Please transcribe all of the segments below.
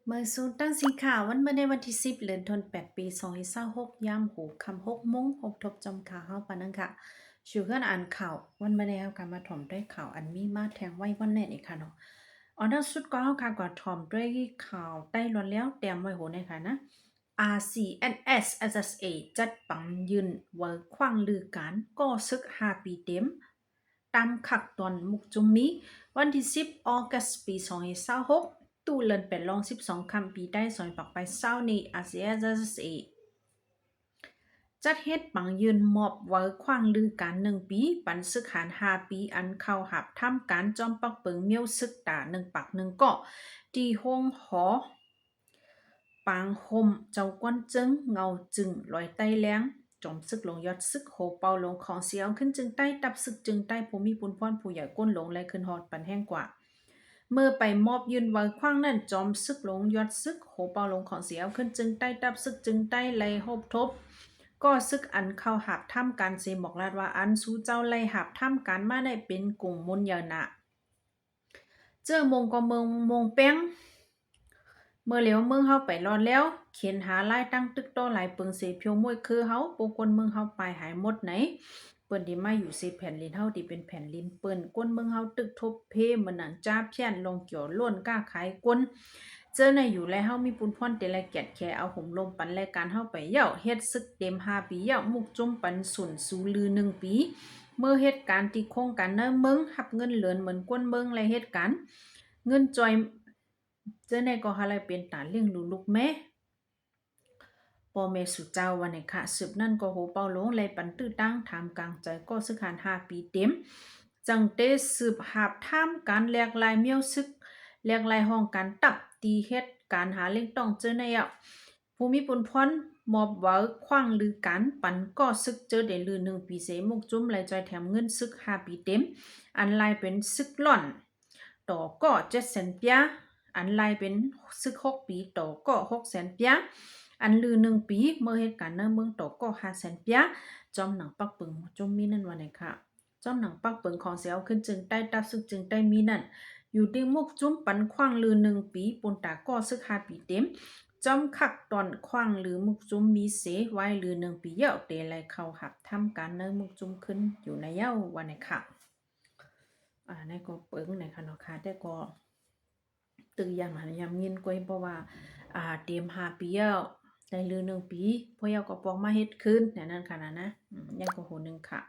เมื่อศูนย์ตั้งสีขาววันเมื่อในวันที่10เดือนธันวาคมปี2026ยามหูคำ6 โมง6ทบจอมข่าวเฮาปานนั้นค่ะชื่อเพื่อนอ่านข่าววันเมื่อในเฮากันมาถ่อมด้วยข่าวอันมีมาแทงไว้วันแน่นี่ค่ะเนาะอันนั้นสุดก็เฮาค่ะก็ถ่อมด้วยข่าวใต้ล้วนแล้วเตรียมไว้โหในค่ะนะ RCNS SSA จัดปังยืนเวิร์คว้างลือการก่อซึก5ปีเต็มตามขักตอนมุกจุมมีวันที่10อ.ปี2026ตู้เลินเป็นลอง12คำปีได้สอยปักไปเศร้าในอาเซียนเอจัดเฮ็ดปังยืนมอบไว้ขว้างลือการ1 ปีปันซึกหาร5 ปีอันเข้าหับทำการจอมปักเปิงเมียวซึกตา1 ปัก1เกาะที่ห้องหอปางคมเจ้ากวนจึงเงาจึงลอยใต้แล้งจอมซึกลงยอดซึกโหเปาลงของเสียวขึ้นจึงใต้ตับซึกจึงใต้ภูมิปุนพรผู้ใหญ่ก้นหลงและขึ้นฮอดปันแห้งกว่าเมื่อไปมอบยืนไว้ขว้างนั่นจอมซึกหลงยอดซึกโหเปาลงของเสียวขึ้นจึงใต้ตับซึกจึงใต้ไล่หบทบก็ซึกอันเข้าหับถ้ำการเซบอกลาดว่าอันสู้เจ้าไล่หับถ้ำการมาได้เป็นกลุ่มมุนยานะเจอมงก็เมืองมงแป้ง เมื่อเหลียวเมืองเฮาไปรอดแล้วเขียนหาลายตั้งตึกต่อหลายเปิงเสเพียวมวยคือเฮาปูคนเมืองเฮาไปหายหมดไหนเปิ้นที่มาอยู่เสแผ่นลินเฮาที่เป็นแผ่นลินเปิ้นก้นเมืองเฮาตึกทบเพเหมือนหนังจ้าเพี้ยนลงเกี่ยวล้วนกล้าขายก้นเจอในอยู่แลเฮามีปุนพ่อนแต่ละเกียดแค่เอาห่มลมปันรายการเฮาไปเย่าเฮ็ดศึกเต็ม5 ปีเย่ามุกจุ่มปันสุนสูลือ1 ปีเมื่อเหตุการณ์ที่โครงการเนอเมืองหับเงินเหลือนเหมือนก้นเมืองและเหตุการณ์เงินจอยเจอในก็หาอะไรเป็นตาเลี้ยงลูกแม่ปอเมสุเจ้าวันไหนค่ะสืบนั่นก็โหเปาหลงเลยปันตื้อตั้งถามกลางใจก็ซึกหาร5 ปีเต็มจังเตสืบหาบท่ามการแลกลายเมียวซึกแลกลายห้องการตับตีเฮ็ดการหาเล่งต้องเจอในอ่ะภูมิปุนพรมอบเว้าขว้างลือการปันก็ซึกเจอได้ลือ1 ปีเสมุกจุ้มไหลจอยแถมเงินซึก5 ปีเต็มอันลายเป็นซึกหล่อนต่อก็700,000เปียอันลายเป็นซึก6 ปีต่อก็600,000เปียอันลือ1 ปีเมื่อเหตุการณ์เนเมืองต่อก็500,000เปียจอมหนังปักปึงจมมีนั่นวันไหนค่ะจอมหนังปักปึงของเสียวขึ้นจึงใต้ตับซึกจึงได้มีนั่นอยู่ที่มุกจุ้มปันขว้างลือ1 ปีปนตาก็ซึก5 ปีเต็มจอมคักตอนขว้างหรือมุกจุ้มมีเสไว้ลือ1 ปีเยอะเตไลเข้าหับทำการเนมุกจุ้มขึ้นอยู่ในเย้าวันไหนค่ะในก็เปิงในค่ะเนาะค่ะแต่ก็ตึกยามหันยามเงินกวยเพราะว่าเตรียม5 ปีแล้วได้ลือ1 ปีพอยาก็ปองมาเฮ็ดคืนแนวนั้นค่ะนะยังก็โหนึงค่ะ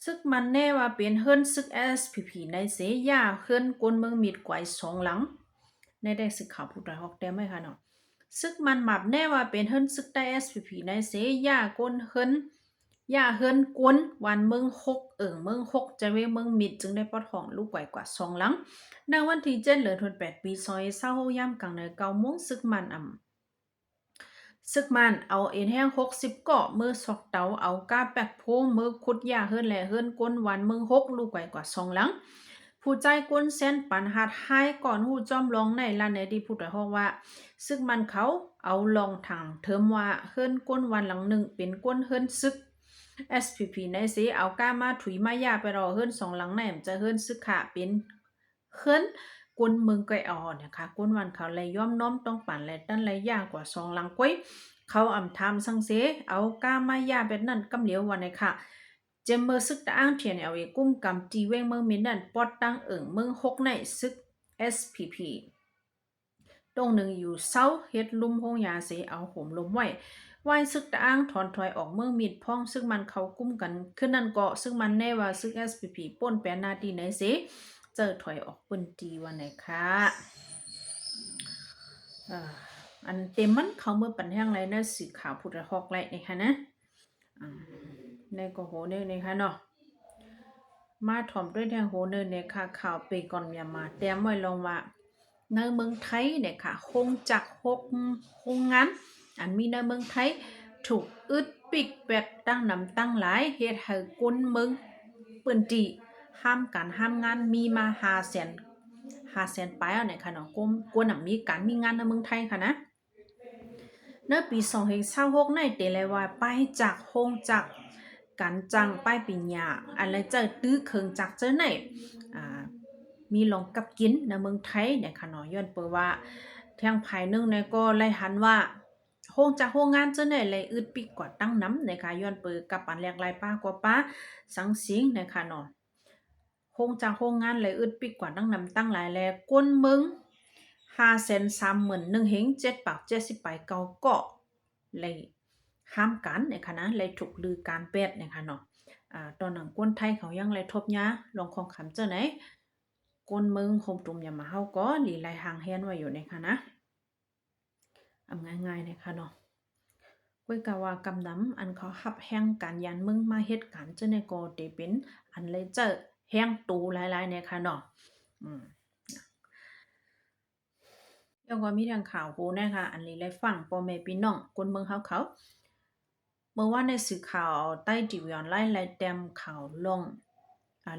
ซึกมันแน่ว่าเป็นเฮิรนซึก SPP ในเสยาเฮิรนกวนเมืองมีดกวาย2 หลังในได้สึกข่าวผู้ใดฮอกแต้มไหมคะเนาะซึกมันหมับแน่ว่าเป็นเฮิรนซึกใต้ SPP ในเสยากวนเฮิรนย่าเฮิรนกวนวันเมือง6เมือง6จะเวเมืองมิดจึงได้ปอดห้องลูกไกวกว่า2 หลังในวันที่7เดือนธันวาคมปี2026ยามกลางใน9 โมงซึกมันซึกมันเอาเอ็นแห้ง60เกาะมือสอกเตาเอาก้าแปกโพมือขุดยาเฮิรนและเฮิรนก้นวันเมือง6ลูกไกวกว่า2 หลังผู้ใจก้นเส้นปันหัดให้ก่อนหูจอมลองในลานในที่พูดแต่ห้องว่าซึกมันเขาเอาลองถังเทิมว่าเฮิรนก้นวันหลัง1เป็นก้นเฮิรนซึก SPP ในสิเอาก้ามาถุยมายาไปรอเฮิรน2 หลังในจะเฮิรนซึกขาเป็นเฮิรนกวนเมืองไกอ่อนนะคะกวนวันเขาเลยย่อมน้อมต้องปั่นและตั้นเลยยากกว่า2 หลังก้อยเขาอ่ำทำสังเสเอาก้ามายาเป็นนั่นกำเหลียววันไหนค่ะเจมเมอร์ซึกตะอ้างเทียนเอาไว้กุ้มกำจีเวงเมืองมินนั่นปอดตั้งเมือง6ในซึก SPP ตรงหนึ่งอยู่เศร้าเฮ็ดลุ่มห้องยาเสเอาห่มลมไว้ซึกตะอ้างถอนถอยออกเมืองมิดพ้องซึ่งมันเขากุ้มกันขึ้นนั่นเกาะซึ่งมันแน่ว่าซึก SPP ป่นแปรนาทีไหนเสเจอถอยออกปืนตีวันไหนค่ะอันเต็มมันเขาเมื่อปันแห้งไรนะสีขาวผุดหอกไรนะคะนะในก็โหเนนะคะเนาะมาถ่อมด้วยแทงโหเนเนี่ยค่ะข่าวไปก่อนอย่ามาเตรียมไว้ลงว่าในเมืองไทยเนี่ยค่ะคงจักคงงั้นอันมีในเมืองไทยถูกอึดปิกแปดตั้งนำตั้งหลายเฮ็ดให้กุนเมืองปืนจีห้ามการห้ามงานมีมา500,000ไปอ่ะเนี่ยค่ะเนาะกวนมีการมีงานในเมืองไทยค่ะนะในปี2026ในเตเลยว่าไปจากโฮงจากการจังป้ายปิญญาอะไรเจอตื้อเคิงจากเจอไหนอ่า มีลองกับกินในเมืองไทยเนี่ยค่ะเนาะย้อนเปิดว่าทางภายนึงเนี่ยก็ไล่หันว่าโรงงานเจ้าเนี่ยเลยอึดปีกกว่าตั้งน้ำนะคะย้อนเปิดกับปันแหลกลายป้ากว่าป้าสังสิงนะคะเนาะโรงงานเลยอึดปีกกว่าตั้งน้ำตั้งหลายแลก้นมึง530,000เฮง7ปาก70ไปเกาเกาะเลยห้ามกันนะคะนะเลยถูกลือการเป็ดนะคะเนาะตอนหนังก้นไทยเขายังเลยทบยาลองของคำเจ้าไหนก้นมึงคมตุ่มอย่ามาเฮาก็หลีลายหางแฮนไว้อยู่นะคะนะง่ายๆนะคะเนาะก้อยกะว่ากำนำอันเขาหับแห้งการยันมึงมาเฮ็ดการเจ้าในก็เตเป็นอันเลยเจอแห้งตูหลายๆเนี่ยค่ะเนาะแล้วก็มีทางข่าวโหนะคะอันนี้เลยฟังพ่อแม่พี่น้องคนเมืองเขาเมื่อวานในสื่อข่าวใต้ทีวีออนไลน์ไล่แต้มข่าวลง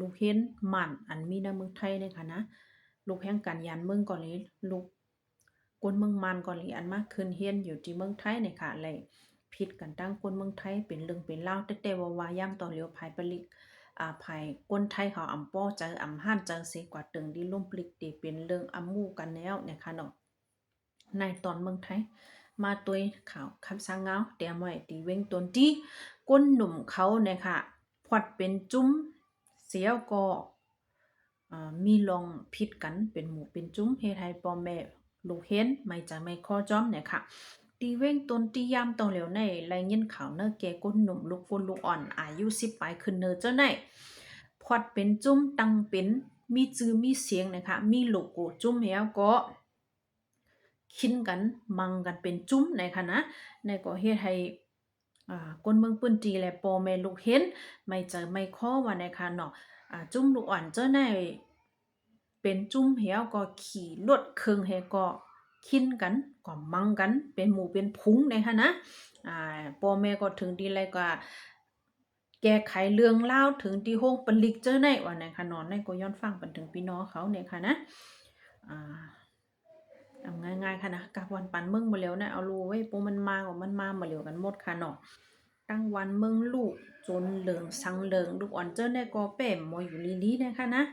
ลูกเห็นมันอันมีในเมืองไทยนะคะนะลูกแห่งการยานเมืองก่อนเลยลูกคนเมืองมันก่อนเลยอันมากขึ้นเฮียนอยู่ที่เมืองไทยเนี่ยค่ะเลยผิดกันตั้งคนเมืองไทยเป็นเรื่องเป็นเล่าแต่ว่าย่ำต่อเหลียวภายปลิกภายคนไทยเขาอำป้อเจออำห้านเจอเสกว่าตึงดีล่มปลิกตีเป็นเรื่องอำมู่กันแล้วเนี่ยค่ะเนาะในตอนเมืองไทยมาตัวข่าวคำสั่งเงาเตรียมไว้ตีเว้งตนที่ก้นหนุ่มเขาเนี่ยค่ะพอดเป็นจุ้มเสียวก็มีลองผิดกันเป็นหมู่เป็นจุ้มเฮ็ดให้พ่อแม่ลูกเห็นไม่จะไม่ข้อจ้อมเนี่ยค่ะตีเว้งตนตียามตองเหลียวในรายเงินข่าวเนอแกก้นหนุ่มลูกฝนลูกอ่อนอายุ10ปลายขึ้นเนอเจ้าไหนพอดเป็นจุ้มตังเป็นมีจื่อมีเสียงนะคะมีโลโก้จุ้มแล้วก็คินกันมังกันเป็นจุ้มในค่ะนะในก็เฮ็ดให้คนเมืองปื้นจีและพ่อแม่ลูกเห็นไม่เจอไม่ข้อว่าในค่ะเนาะจุ้มลูกอ่อนเจ้าในเป็นจุ้มเหี่ยวก็ขี่รถเครื่องเฮก็คินกันก็มังกันเป็นหมู่เป็นพุงในค่ะนะพ่อแม่ก็ถึงดีเลยก็แก้ไขเรื่องเล่าวถึงที่ห้องปลิกเจ้าในว่าในค่ะเนาะในก็ย้อนฟังปันถึงพี่น้องเขาเนี่ยค่ะนะเอาง่ายๆค่ะนะกับวันปันเมืองมาแล้วนะเอารู้ไว้ปูมันมาของมันมาเหลียวกันหมดค่ะเนาะตั้งวันเมืองลูกจนเหลืองสังเหลืองลูกอ่อนเจ้าเนี่ยก็เป้มมอยอยู่ลีๆนะคะนะ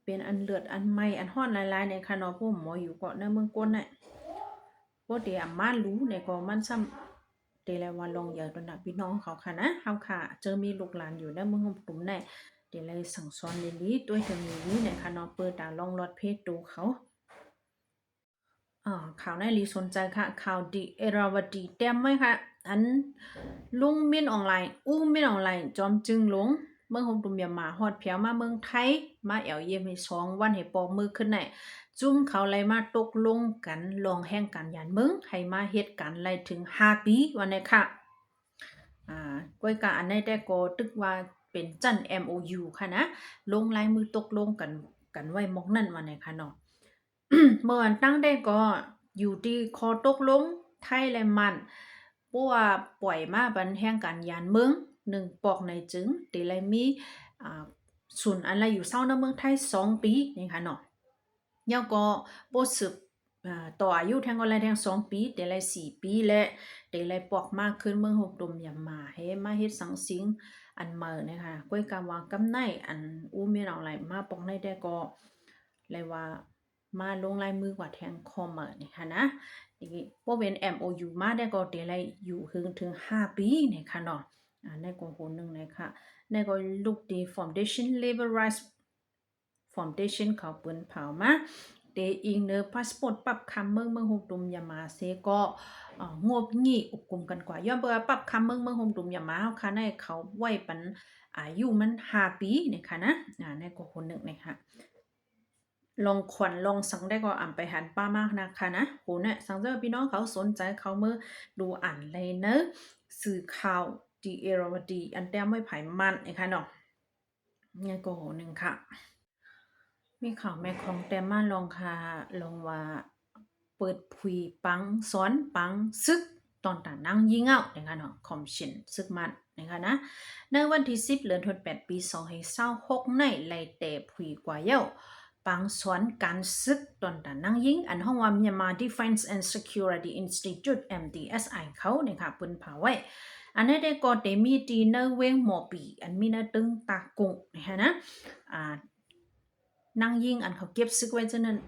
เป็นอันเลือดอันใหม่อันฮ้อนหลายๆในค่ะเนาะผู้หมออยู่เกาะในเมืองก้นน่ะบ่ได้อ่ำมารู้ในก็มันซ้ำเตแลว่าลองอย่าตระหนักพี่น้องเขาค่ะนะเฮาค่ะเจอมีลูกหลานอยู่ในเมืองของปุ่มแน่เดี๋ยวเลยสั่งสอนลีๆตัวถึงนี้ในค่ะเนาะเปิดตาลองรอดเพศดูเขาข่าวในลีสนใจค่ะข่าวดีเอราวดีเต็มไหมคะอันลุงมินออนไลน์มินออนไลน์จอมจึงหลงเมืองหงตุมยามาฮอดเพียวมาเมืองไทยมาแอวเยี่ยมให้2วันให้ปอกมือขึ้นไหนจุ่มเขาเลยมาตกลงกันลองแห่งการยานเมืองให้มาเฮ็ดกันไล่ถึง5ปีวันนี้ค่ะก้อยกะอันนี้ได้ก็ตึกว่าเป็นจัน MOU ค่ะนะลงลายมือตกลงกันไว้มอกนั่นวันนี้ค่ะเนาะเมื่อวันตั้งได้ก็อยู่ที่คอตกลงไทยและมันปัวปล่อยมาบันแห่งการยานเมือง1ปอกในจึงติไลมีศูนย์อะไรอยู่เศร้าในเมืองไทย2ปีนี่ค่ะเนาะยาก็บ่สืบต่ออายุแทงก็ไรแทง2ปีแต่ไร4ปีและแต่ไรปอกมากขึ้นเมืองหกดมยามาให้มาเฮ็ดสังสิงอันเมอนะคะก้อยกาวางกำไนอันมีเอาอะไรมาปอกในได้ก็เลยว่ามาลงลายมือกว่าแทงคอมเมอร์นี่ค่ะนะนี่บ่เป็น MOU มาได้ก็เตไรอยู่ถึง5ปีนี่ค่ะเนาะในก็โหนึงนะคะในก็ลูกดี Foundation Labor Rights Foundation เขาเปิ้นเผามาเตอิงเนอพาสปอร์ตปรับคำเมืองหงตุมยามาเซก็งบงี้อุกกุมกันกว่าย้อนเบอปรับคำเมืองหงตุมยามาเฮาค่ะในเขาไว้ปันอายุมัน5ปีนี่ค่ะนะในก็คนนึงนะคะลองขวัญลองสังได้ก็อ่านไปหันป้ามากนะคะนะโหเนี่ยสังเจอพี่น้องเขาสนใจเขาเมื่อดูอ่านเลยเนอะสื่อข่าวดีเอราวดีอันแต้มไม่ไผ่มันนะคะเนาะเนี่ยก็โหนึงค่ะมีข่าวแม่ของแต้มมาลองค่ะลองว่าเปิดผุยปังสอนปังซึกตอนตานั่งยิงเอานะคะเนาะคอมชินซึกมันนะคะนะในวันที่10เดือนธันวาคมปี2526ในไล่แต่ผุยกว่าเย้าปังสวนการซึกตอนตานั่งยิงอันห้องว่า Myanmar Defense and Security Institute MDSI เขาเนี่ยค่ะปุ่นเผาไว้อันนี้ได้ก็เตมีตีเนเวงหมอปีอันมีนาตึงตากุงนะคะนะ นางยิงอันเขาเก็บซึกไว้เจ้านั้น